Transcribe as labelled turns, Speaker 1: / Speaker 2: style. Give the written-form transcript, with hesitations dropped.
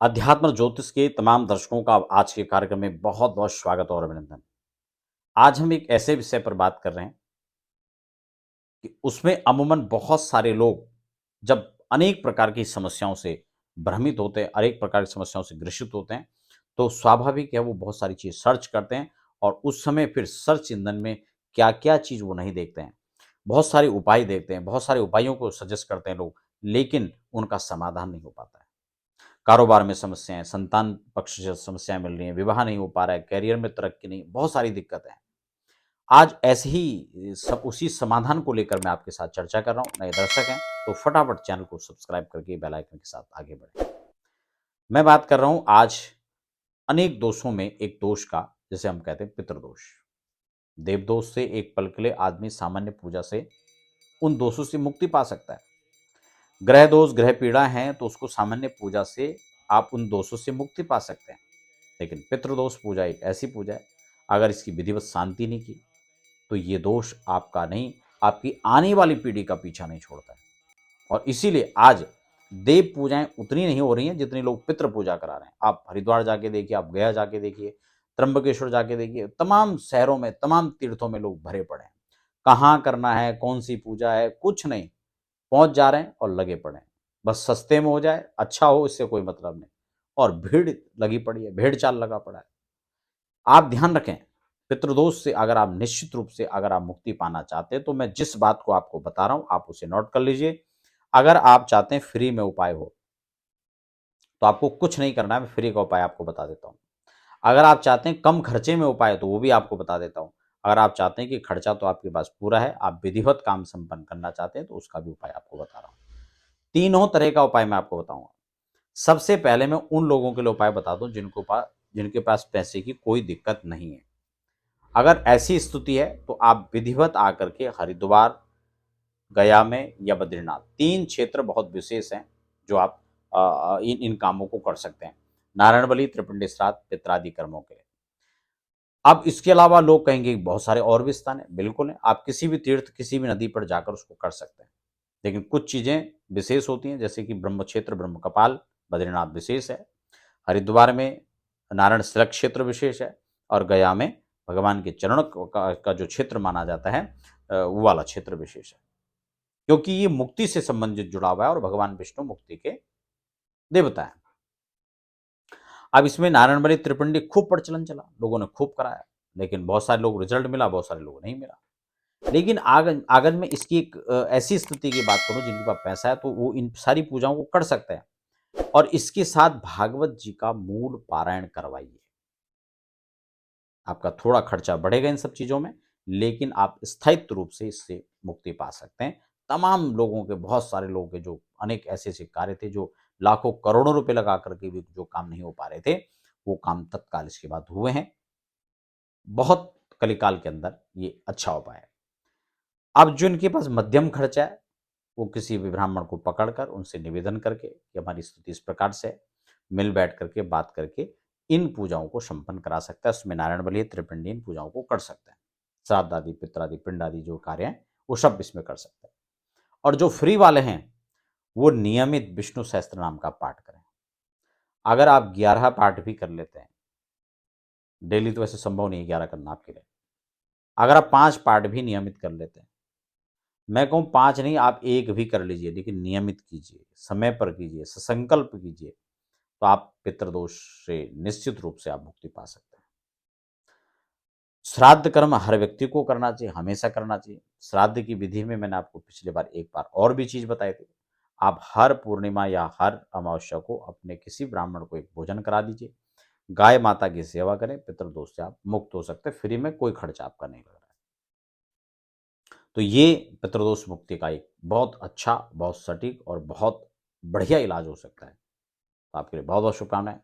Speaker 1: अध्यात्म ज्योतिष के तमाम दर्शकों का आज के कार्यक्रम में बहुत-बहुत स्वागत और अभिनंदन। आज हम एक ऐसे विषय पर बात कर रहे हैं कि उसमें अमूमन बहुत सारे लोग जब अनेक प्रकार की समस्याओं से भ्रमित होते हैं, अनेक प्रकार की समस्याओं से ग्रसित होते हैं, तो स्वाभाविक है वो बहुत सारी चीज़ सर्च करते हैं और उस समय फिर सर्च इंजन में क्या-क्या चीज़ वो नहीं देखते हैं। बहुत सारे उपाय देखते हैं, बहुत सारे उपायों को सजेस्ट करते हैं लोग, लेकिन उनका समाधान नहीं हो पाता है। कारोबार में समस्याएँ, संतान पक्ष से समस्याएँ मिल रही हैं, विवाह नहीं हो पा रहा है, करियर में तरक्की नहीं, बहुत सारी दिक्कतें हैं। आज ऐसे ही उसी समाधान को लेकर मैं आपके साथ चर्चा कर रहा हूँ। नए दर्शक हैं, तो फटाफट चैनल को सब्सक्राइब करके बेल आइकन के साथ आगे बढ़ें। मैं बात कर रहा हूँ आज अनेक दोषों में एक दोष का, जिसे हम कहते हैं पितृदोष। देवदोष से एक पल के लिए आदमी सामान्य पूजा से उन दोषों से मुक्ति पा सकता है। ग्रह दोष, ग्रह पीड़ा हैं, तो उसको सामान्य पूजा से आप उन दोषों से मुक्ति पा सकते हैं। लेकिन पितृदोष पूजा एक ऐसी पूजा है, अगर इसकी विधिवत शांति नहीं की, तो ये दोष आपका नहीं, आपकी आने वाली पीढ़ी का पीछा नहीं छोड़ता है। और इसीलिए आज देव पूजाएँ उतनी नहीं हो रही हैं, जितनी लोग पितृ पूजा करा रहे हैं। आप हरिद्वार जाके देखिए, आप गया जाके देखिए, त्र्यंबकेश्वर जाके देखिए, तमाम शहरों में, तमाम तीर्थों में लोग भरे पड़े हैं। कहाँ करना है, कौन-सी पूजा है, कुछ नहीं। पहुँच जा रहे हैं और लगे पड़े हैं। बस सस्ते में हो जाए, अच्छा हो, इससे कोई मतलब नहीं। और भीड़ लगी पड़ी है, भेड़-चाल लगा पड़ा है। आप ध्यान रखें, पितृदोष से अगर आप निश्चित रूप से अगर आप मुक्ति पाना चाहते हैं, तो मैं जिस बात को आपको बता रहा हूँ, आप उसे नोट कर लीजिए। अगर आप चाहते हैं फ्री में उपाय हो, तो आपको कुछ नहीं करना है, मैं फ्री का उपाय आपको बता देता हूँ। अगर आप चाहते हैं कम खर्चे में उपाय, तो वो भी आपको बता देता हूँ। अगर आप चाहते हैं कि खर्चा तो आपके पास पूरा है, आप विधिवत काम संपन्न करना चाहते हैं, तो उसका भी उपाय आपको बता रहा हूँ। तीनों तरह का उपाय मैं आपको बताऊँगा। सबसे पहले मैं उन लोगों के लिए उपाय बता दूँ जिनके पास पैसे की कोई दिक्कत नहीं है। अगर ऐसी स्थिति है, तो आप विधिवत आकर के हरिद्वार, गया में या बद्रीनाथ 3 क्षेत्र बहुत विशेष हैं, जो आप इन इन कामों को कर सकते हैं। नारायण बलि, त्रिपिंडी श्राद्ध, पितरादि कर्मों के लिए। अब इसके अलावा लोग कहेंगे कि बहुत सारे और भी स्थान हैं, बिल्कुल है। आप किसी भी तीर्थ, किसी भी नदी पर जाकर उसको कर सकते हैं। लेकिन कुछ चीज़ें विशेष होती हैं, जैसे कि ब्रह्म क्षेत्र, ब्रह्म कपाल, बद्रीनाथ विशेष है। हरिद्वार में नारायण शिला क्षेत्र विशेष है और गया में भगवान के चरण का जो क्षेत्र माना जाता है, वो वाला क्षेत्र विशेष है, क्योंकि ये मुक्ति से संबंधित जुड़ा हुआ है और भगवान विष्णु मुक्ति के देवता हैं। अब इसमें नारायण बलि, त्रिपिंडी खूब प्रचलन चला, लोगों ने खूब कराया, लेकिन बहुत सारे लोग रिजल्ट मिला, बहुत सारे लोगों नहीं मिला। लेकिन अगर मैं इसकी एक ऐसी स्थिति की बात करूं जिनके पास पैसा है, तो वो इन सारी पूजाओं को कर सकते हैं और इसके साथ भागवत जी का मूल पारायण करवाइए। आपका थोड़ा खर्चा बढ़ेगा इन सब चीज़ों में, लेकिन आप स्थायित्व रूप से इससे मुक्ति पा सकते हैं। तमाम लोगों के, बहुत सारे लोगों के जो अनेक ऐसे-ऐसे कार्य थे, जो लाखों करोड़ों रुपए लगा कर के भी जो काम नहीं हो पा रहे थे, वो काम तत्काल इसके बाद हुए हैं। बहुत कलिकाल के अंदर ये अच्छा उपाय है। अब जो इनके पास मध्यम खर्चा है, वो किसी भी ब्राह्मण को पकड़कर उनसे निवेदन करके कि हमारी स्थिति इस प्रकार से है, मिल बैठ करके बात करके इन पूजाओं को संपन्न करा सकता है। उसमें नारायण बलि, त्रिपिंडी इन पूजाओं को कर सकते हैं। श्राद्ध आदि, पितृ आदि, पिंड आदि जो कार्य हैं, वो सब इसमें कर सकते हैं। और जो फ्री वाले हैं, वो नियमित विष्णु सहस्त्र नाम का पाठ करें। अगर आप 11 पाठ भी कर लेते हैं, डेली तो वैसे संभव नहीं है 11 करना आपके लिए। अगर आप 5 पाठ भी नियमित कर लेते हैं, मैं कहूँ 5 नहीं, आप 1 भी कर लीजिए, लेकिन नियमित कीजिए, समय पर कीजिए, ससंकल्प कीजिए, तो आप पितृदोष से निश्चित रूप से आप मुक्ति पा सकते हैं। श्राद्ध कर्म हर व्यक्ति को करना चाहिए, हमेशा करना चाहिए। श्राद्ध की विधि में मैंने आपको पिछली बार एक बार और भी चीज़ बताई थी। आप हर पूर्णिमा या हर अमावस्या को अपने किसी ब्राह्मण को एक भोजन करा दीजिए। गाय माता की सेवा करें, पितृदोष से आप मुक्त हो सकते हैं, फ्री में, कोई खर्चा आपका नहीं लग रहा है। तो ये पितृदोष मुक्ति का एक बहुत अच्छा, बहुत सटीक और बहुत बढ़िया इलाज हो सकता है। तो आपके लिए बहुत-बहुत शुभकामनाएँ।